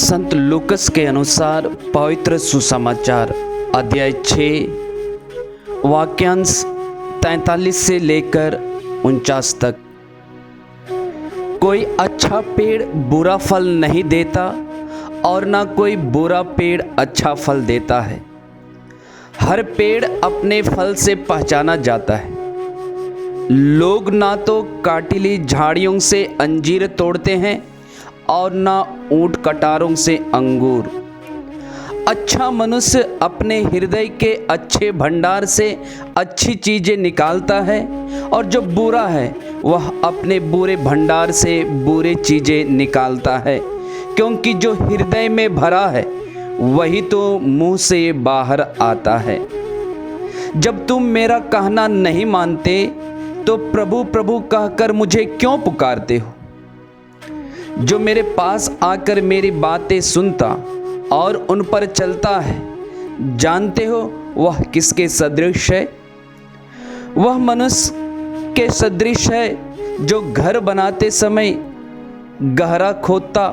संत लूकस के अनुसार पवित्र सुसमाचार अध्याय 6 वाक्यांश 43 से लेकर 49 तक। कोई अच्छा पेड़ बुरा फल नहीं देता और ना कोई बुरा पेड़ अच्छा फल देता है। हर पेड़ अपने फल से पहचाना जाता है। लोग ना तो काटिली झाड़ियों से अंजीर तोड़ते हैं और ना ऊंट कटारों से अंगूर। अच्छा मनुष्य अपने हृदय के अच्छे भंडार से अच्छी चीज़ें निकालता है और जो बुरा है वह अपने बुरे भंडार से बुरे चीज़ें निकालता है, क्योंकि जो हृदय में भरा है वही तो मुंह से बाहर आता है। जब तुम मेरा कहना नहीं मानते तो प्रभु प्रभु कहकर मुझे क्यों पुकारते हो? जो मेरे पास आकर मेरी बातें सुनता और उन पर चलता है, जानते हो वह किसके सदृश है? वह मनुष्य के सदृश है जो घर बनाते समय गहरा खोदता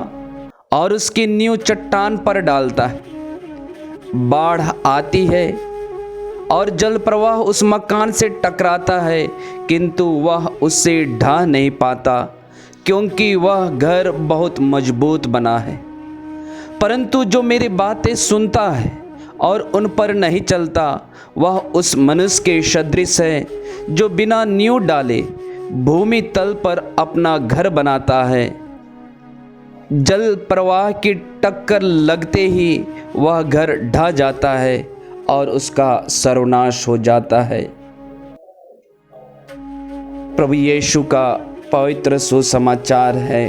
और उसकी नींव चट्टान पर डालता है। बाढ़ आती है और जल प्रवाह उस मकान से टकराता है, किंतु वह उससे ढह नहीं पाता, क्योंकि वह घर बहुत मजबूत बना है। परंतु जो मेरी बातें सुनता है और उन पर नहीं चलता, वह उस मनुष्य के सदृश है जो बिना नींव डाले भूमि तल पर अपना घर बनाता है। जल प्रवाह की टक्कर लगते ही वह घर ढह जाता है और उसका सर्वनाश हो जाता है। प्रभु यीशु का पवित्र सुसमाचार है।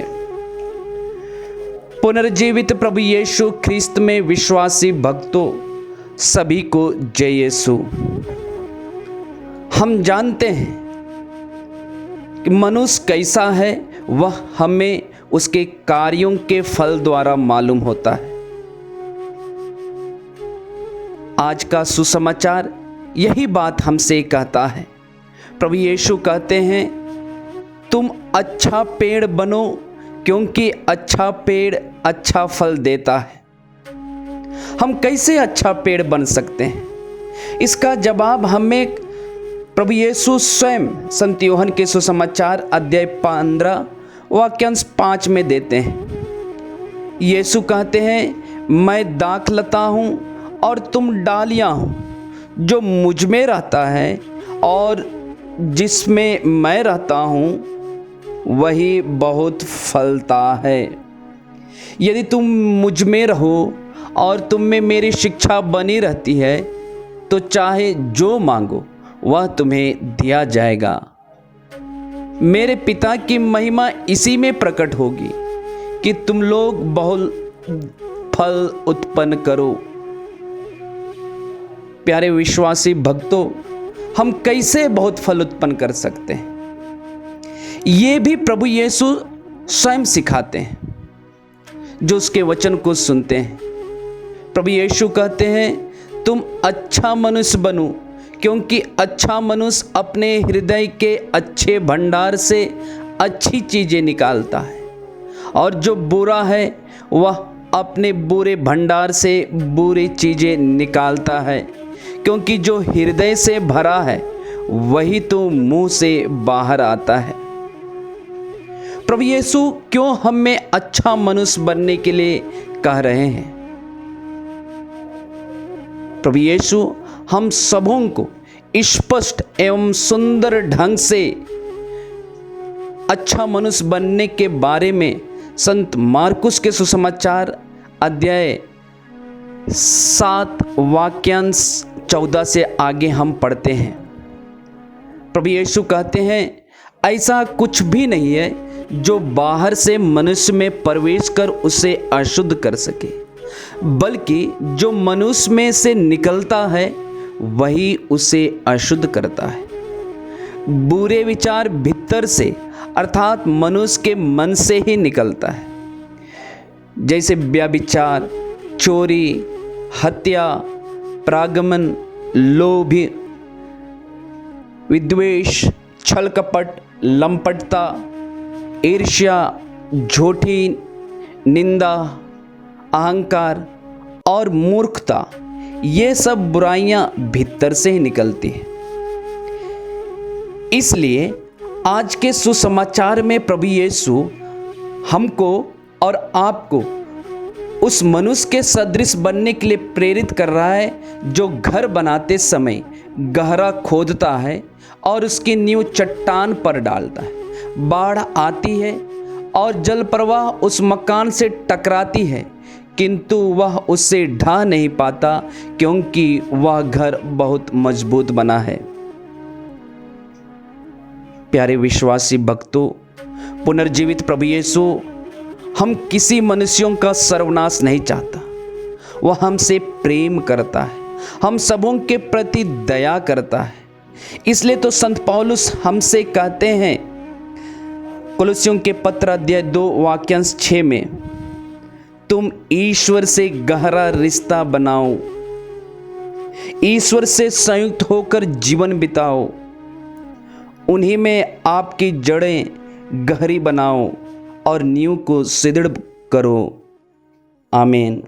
पुनर्जीवित प्रभु यीशु ख्रिस्त में विश्वासी भक्तों सभी को जय यीशु। हम जानते हैं कि मनुष्य कैसा है, वह हमें उसके कार्यों के फल द्वारा मालूम होता है। आज का सुसमाचार यही बात हमसे कहता है। प्रभु यीशु कहते हैं, तुम अच्छा पेड़ बनो, क्योंकि अच्छा पेड़ अच्छा फल देता है। हम कैसे अच्छा पेड़ बन सकते हैं? इसका जवाब हमें प्रभु यीशु स्वयं संत यूहन्ना के सुसमाचार अध्याय 15 वाक्यांश 5 में देते हैं। यीशु कहते हैं, मैं दाखलता हूँ और तुम डालियाँ हो। जो मुझ में रहता है और जिसमें मैं रहता हूँ वही बहुत फलता है। यदि तुम मुझ में रहो और तुम में मेरी शिक्षा बनी रहती है, तो चाहे जो मांगो वह तुम्हें दिया जाएगा। मेरे पिता की महिमा इसी में प्रकट होगी कि तुम लोग बहुत फल उत्पन्न करो। प्यारे विश्वासी भक्तों, हम कैसे बहुत फल उत्पन्न कर सकते हैं? ये भी प्रभु यीशु स्वयं सिखाते हैं, जो उसके वचन को सुनते हैं। प्रभु यीशु कहते हैं, तुम अच्छा मनुष्य बनो, क्योंकि अच्छा मनुष्य अपने हृदय के अच्छे भंडार से अच्छी चीज़ें निकालता है, और जो बुरा है वह अपने बुरे भंडार से बुरी चीज़ें निकालता है, क्योंकि जो हृदय से भरा है वही तो मुंह से बाहर आता है। प्रभु यीशु क्यों हमें अच्छा मनुष्य बनने के लिए कह रहे हैं? प्रभु यीशु हम सबों को स्पष्ट एवं सुंदर ढंग से अच्छा मनुष्य बनने के बारे में संत मार्कुस के सुसमाचार अध्याय 7 वाक्यांश 14 से आगे हम पढ़ते हैं। प्रभु यीशु कहते हैं, ऐसा कुछ भी नहीं है जो बाहर से मनुष्य में प्रवेश कर उसे अशुद्ध कर सके, बल्कि जो मनुष्य में से निकलता है वही उसे अशुद्ध करता है। बुरे विचार भीतर से अर्थात मनुष्य के मन से ही निकलता है, जैसे व्यभिचार, चोरी, हत्या, प्रागमन, लोभ, विद्वेष, छल कपट, लंपटता, ईर्ष्या, झूठी निंदा, अहंकार और मूर्खता, ये सब बुराइयां भीतर से ही निकलती हैं। इसलिए आज के सुसमाचार में प्रभु यीशु हमको और आपको उस मनुष्य के सदृश बनने के लिए प्रेरित कर रहा है जो घर बनाते समय गहरा खोदता है और उसकी नींव चट्टान पर डालता है। बाढ़ आती है और जल प्रवाह उस मकान से टकराती है, किंतु वह उससे ढह नहीं पाता क्योंकि वह घर बहुत मजबूत बना है। प्यारे विश्वासी भक्तों, पुनर्जीवित प्रभु यीशु हम किसी मनुष्यों का सर्वनाश नहीं चाहता। वह हमसे प्रेम करता है, हम सबों के प्रति दया करता है। इसलिए तो संत पौलुस हमसे कहते हैं कुलुस्सियों के पत्र अध्याय 2 वाक्यांश 6 में, तुम ईश्वर से गहरा रिश्ता बनाओ, ईश्वर से संयुक्त होकर जीवन बिताओ, उन्हीं में आपकी जड़ें गहरी बनाओ और नींव को सुदृढ़ करो। आमीन।